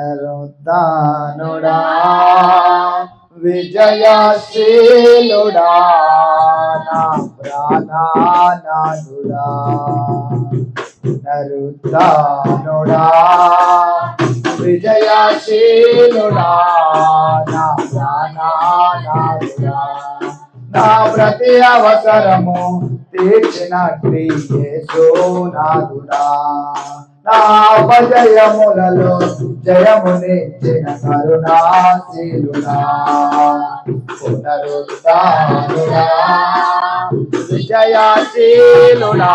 పునరుద్ధానుడా విజయశీలుడా నా ప్రాణనాథుడా పునరుద్ధానుడా విజయశీలుడా నా ప్రాణనాథుడా నా ప్రతి అవసరము తీర్చినట్టు యేసునాథుడా నా అపజయములలో జయమునిచ్చిన కరుణాశీలుడా పునరుద్ధానుడా విజయశీలుడా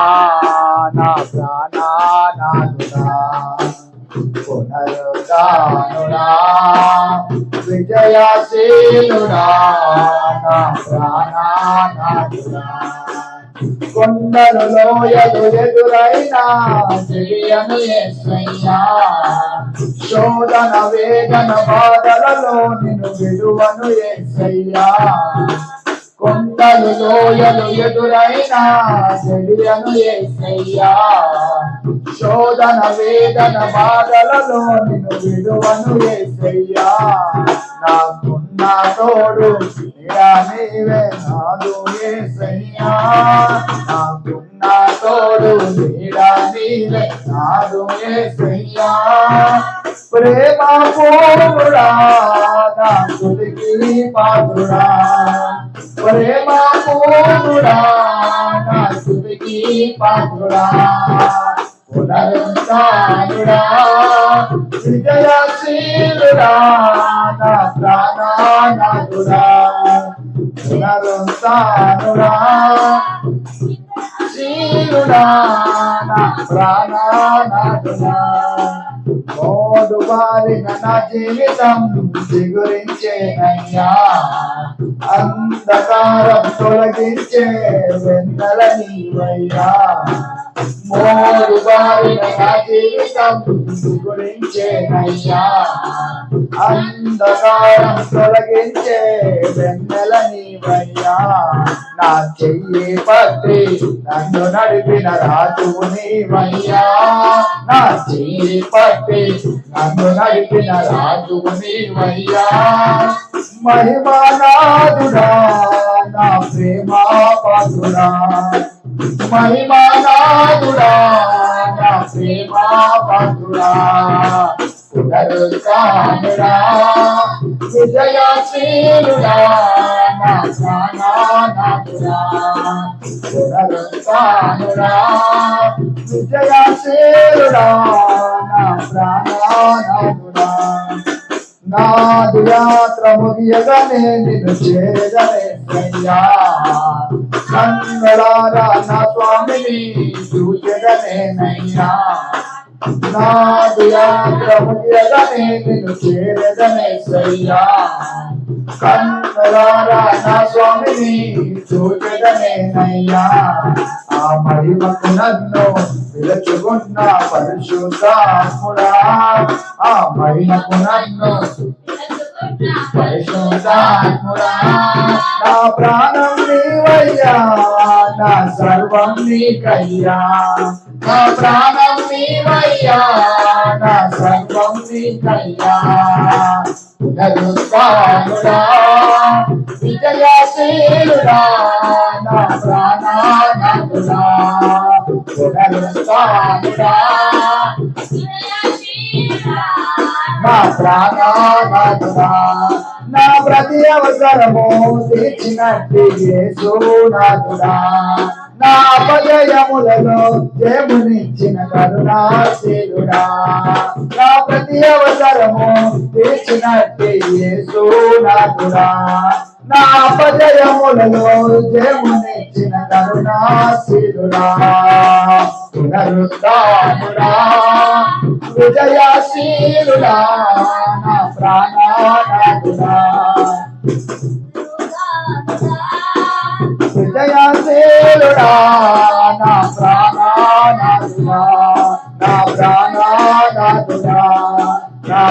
నా ప్రాణనాథుడా పునరుద్ధానుడా విజయశీలుడా నా ప్రాణనాథుడా కొండలు లోయలు ఎదురైనా తెలియను యేసయ్యా శోధన వేదన బాధలలో నిన్ను విడువను యేసయ్యా కొండలు లోయలు ఎదురైనా తెలియను యేసయ్యా శోధన వేదన బాధలలో నిన్ను విడువను యేసయ్యా నాకున్న తోడు నీవే నాదు యేసయ్యా నాకున్న తోడు నీవే నాదు యేసయ్యా ప్రేమ పూర్ణుడా నా స్తుతికి పాత్రుడా ప్రేమ పూర్ణుడా నా స్తుతికి పాత్రుడా పునరుద్ధానుడా విజయశీలుడా నా ప్రాణనాథుడా పునరుద్ధానుడా శీలుడా నా ప్రాణనాథుడా మోడు బారిన నా జీవితం చిగురించేనయ్యా అంధకారం తొలగించే వెన్నెల నీవయ్యా మోడు బారిన నా జీవితం చిగురించేనయ్యా అంధకారం తొలగించే వెన్నెల నీవయ్యా నా చెయ్యి పట్టి నన్ను నడిపిన రాజువు నీవయ్యా నా చెయ్యి పట్టి నన్ను నడిపిన రాజువు నీవయ్యా మహిమానాథుడా నా ప్రేమా పాత్రుడా మహిమానాథుడా నా ప్రేమా పాత్రుడా పునరుద్ధానుడా విజయశీలుడా నా ప్రాణనాథుడా పునరుద్ధానుడా విజయశీలుడా నా ప్రాణనాథుడా నాదు యాత్ర ముగియగానే నిన్ను చేరగనేసయ్యా కన్నులారా నా స్వామిని చూచెదనేనయ్యా నాదు యాత్ర ముగియగానే నిన్ను చేరగనేసయ్యా కన్నులారా నా స్వామిని చూచెదనేనయ్యా ఆ మహిమకు నన్ను పిలుచుకున్న పరిశుద్ధాత్ముడా ఆ మహిమకు నన్ను పరిశుద్ధాత్ముడా నా ప్రాణం నీవయ్యా నా సర్వం నీకయ్యా నా ప్రాణం నీవయ్యా నా సర్వం నీకయ్యా పునరుద్ధానుడా విజయశీలుడా నా ప్రాణనాథుడా పునరుద్ధానుడా నా ప్రాణనాథుడా నా ప్రతి అవసరము తీర్చినట్టు యేసునాథుడా నా అపజయములలో జయమునిచ్చిన కరుణాశీలుడా నా ప్రతి అవసరము తీర్చినట్టు యేసునాథుడా నా అపజయములలో జయమునిచ్చిన కరుణాశీలుడా పునరుద్ధానుడా విజయశీలుడా నా ప్రాణనాథుడా విజయశీలుడా నా ప్రాణనాథుడా నా ప్రాణనాథుడా నా